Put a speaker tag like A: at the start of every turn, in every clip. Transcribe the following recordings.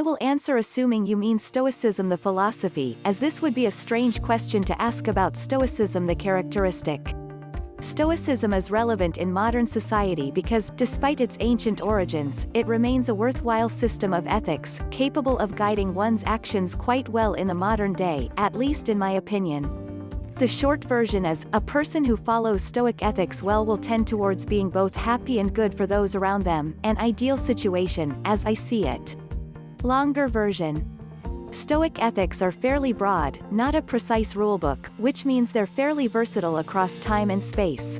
A: I will answer assuming you mean Stoicism the philosophy, as this would be a strange question to ask about Stoicism the characteristic. Stoicism is relevant in modern society because, despite its ancient origins, it remains a worthwhile system of ethics, capable of guiding one's actions quite well in the modern day, at least in my opinion. The short version is, a person who follows Stoic ethics well will tend towards being both happy and good for those around them, an ideal situation, as I see it. Longer version. Stoic ethics are fairly broad, not a precise rulebook, which means they're fairly versatile across time and space.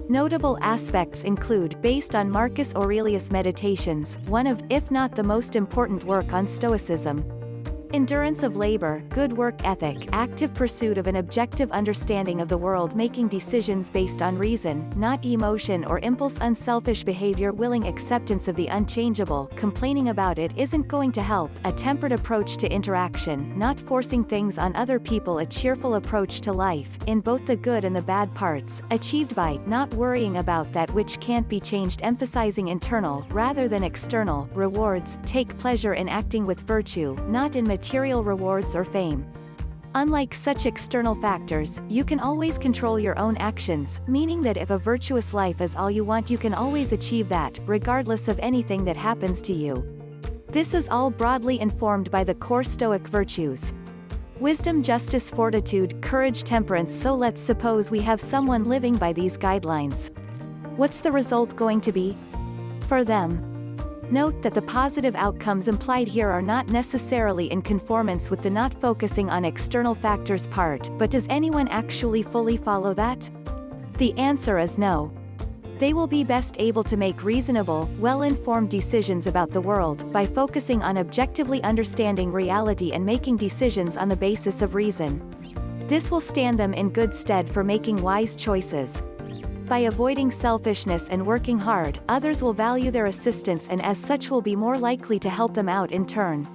A: Notable aspects include, based on Marcus Aurelius' Meditations, one of, if not the most important work on Stoicism. Endurance of labor, good work ethic, active pursuit of an objective understanding of the world, making decisions based on reason, not emotion or impulse, unselfish behavior, willing acceptance of the unchangeable, complaining about it isn't going to help, a tempered approach to interaction, not forcing things on other people, a cheerful approach to life, in both the good and the bad parts, achieved by, not worrying about that which can't be changed, emphasizing internal, rather than external, rewards, take pleasure in acting with virtue, not in material rewards or fame. Unlike such external factors, you can always control your own actions, meaning that if a virtuous life is all you want, you can always achieve that, regardless of anything that happens to you. This is all broadly informed by the core Stoic virtues: wisdom, justice, fortitude, courage, temperance. So let's suppose we have someone living by these guidelines. What's the result going to be for them? Note that the positive outcomes implied here are not necessarily in conformance with the not focusing on external factors part, but does anyone actually fully follow that? The answer is no. They will be best able to make reasonable, well-informed decisions about the world, by focusing on objectively understanding reality and making decisions on the basis of reason. This will stand them in good stead for making wise choices. By avoiding selfishness and working hard, others will value their assistance and as such will be more likely to help them out in turn.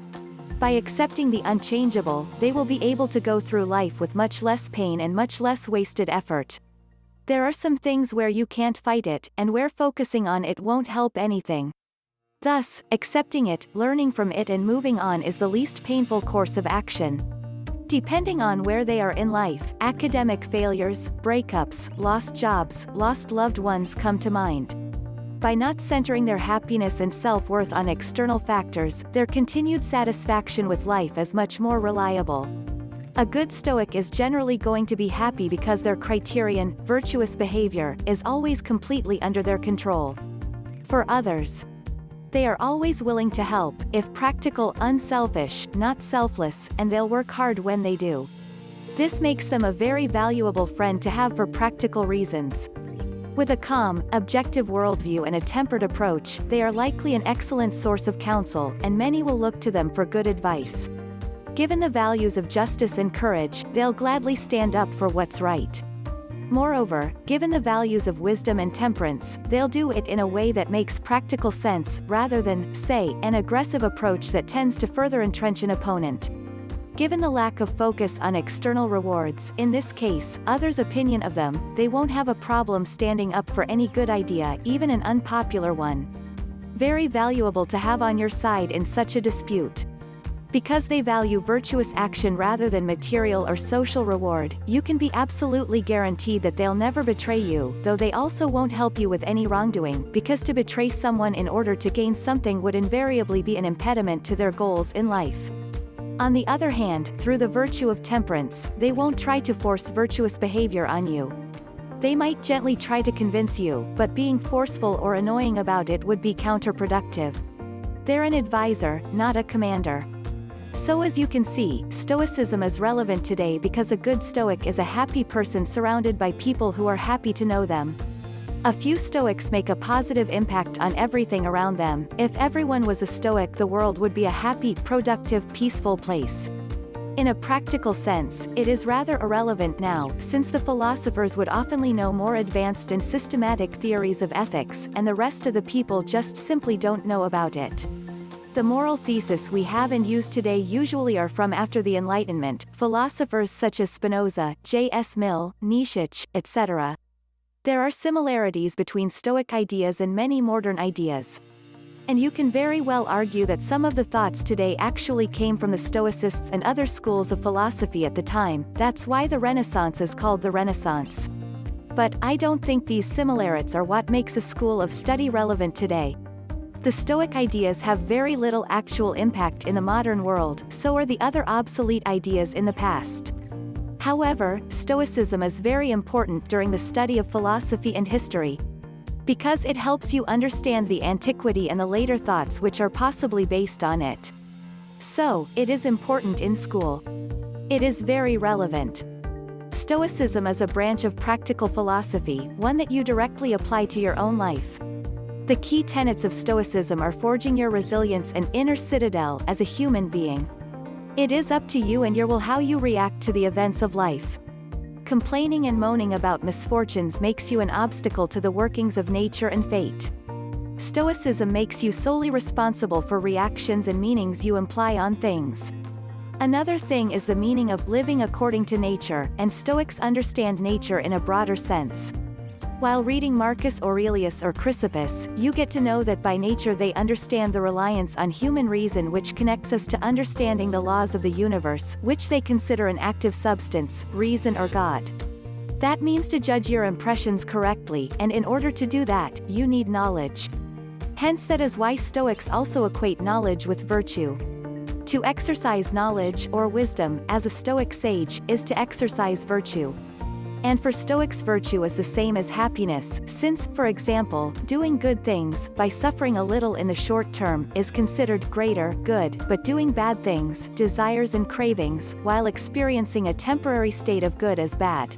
A: By accepting the unchangeable, they will be able to go through life with much less pain and much less wasted effort. There are some things where you can't fight it, and where focusing on it won't help anything. Thus, accepting it, learning from it and moving on is the least painful course of action. Depending on where they are in life, academic failures, breakups, lost jobs, lost loved ones come to mind. By not centering their happiness and self-worth on external factors, their continued satisfaction with life is much more reliable. A good Stoic is generally going to be happy because their criterion, virtuous behavior, is always completely under their control. For others, they are always willing to help, if practical, unselfish, not selfless, and they'll work hard when they do. This makes them a very valuable friend to have for practical reasons. With a calm, objective worldview and a tempered approach, they are likely an excellent source of counsel, and many will look to them for good advice. Given the values of justice and courage, they'll gladly stand up for what's right. Moreover, given the values of wisdom and temperance, they'll do it in a way that makes practical sense, rather than, say, an aggressive approach that tends to further entrench an opponent. Given the lack of focus on external rewards, in this case, others' opinion of them, they won't have a problem standing up for any good idea, even an unpopular one. Very valuable to have on your side in such a dispute. Because they value virtuous action rather than material or social reward, you can be absolutely guaranteed that they'll never betray you, though they also won't help you with any wrongdoing, because to betray someone in order to gain something would invariably be an impediment to their goals in life. On the other hand, through the virtue of temperance, they won't try to force virtuous behavior on you. They might gently try to convince you, but being forceful or annoying about it would be counterproductive. They're an advisor, not a commander. So as you can see, Stoicism is relevant today because a good Stoic is a happy person surrounded by people who are happy to know them. A few Stoics make a positive impact on everything around them. If everyone was a Stoic, the world would be a happy, productive, peaceful place. In a practical sense, it is rather irrelevant now, since the philosophers would oftenly know more advanced and systematic theories of ethics, and the rest of the people just simply don't know about it. The moral thesis we have and use today usually are from after the Enlightenment, philosophers such as Spinoza, J.S. Mill, Nietzsche, etc. There are similarities between Stoic ideas and many modern ideas. And you can very well argue that some of the thoughts today actually came from the Stoicists and other schools of philosophy at the time. That's why the Renaissance is called the Renaissance. But I don't think these similarities are what makes a school of study relevant today. The Stoic ideas have very little actual impact in the modern world, so are the other obsolete ideas in the past. However, Stoicism is very important during the study of philosophy and history, because it helps you understand the antiquity and the later thoughts which are possibly based on it. So, it is important in school. It is very relevant. Stoicism is a branch of practical philosophy, one that you directly apply to your own life. The key tenets of Stoicism are forging your resilience and inner citadel as a human being. It is up to you and your will how you react to the events of life. Complaining and moaning about misfortunes makes you an obstacle to the workings of nature and fate. Stoicism makes you solely responsible for reactions and meanings you imply on things. Another thing is the meaning of living according to nature, and Stoics understand nature in a broader sense. While reading Marcus Aurelius or Chrysippus, you get to know that by nature they understand the reliance on human reason which connects us to understanding the laws of the universe, which they consider an active substance, reason or God. That means to judge your impressions correctly, and in order to do that, you need knowledge. Hence that is why Stoics also equate knowledge with virtue. To exercise knowledge, or wisdom, as a Stoic sage, is to exercise virtue. And for Stoics virtue is the same as happiness, since, for example, doing good things, by suffering a little in the short term, is considered greater good, but doing bad things, desires and cravings, while experiencing a temporary state of good is bad.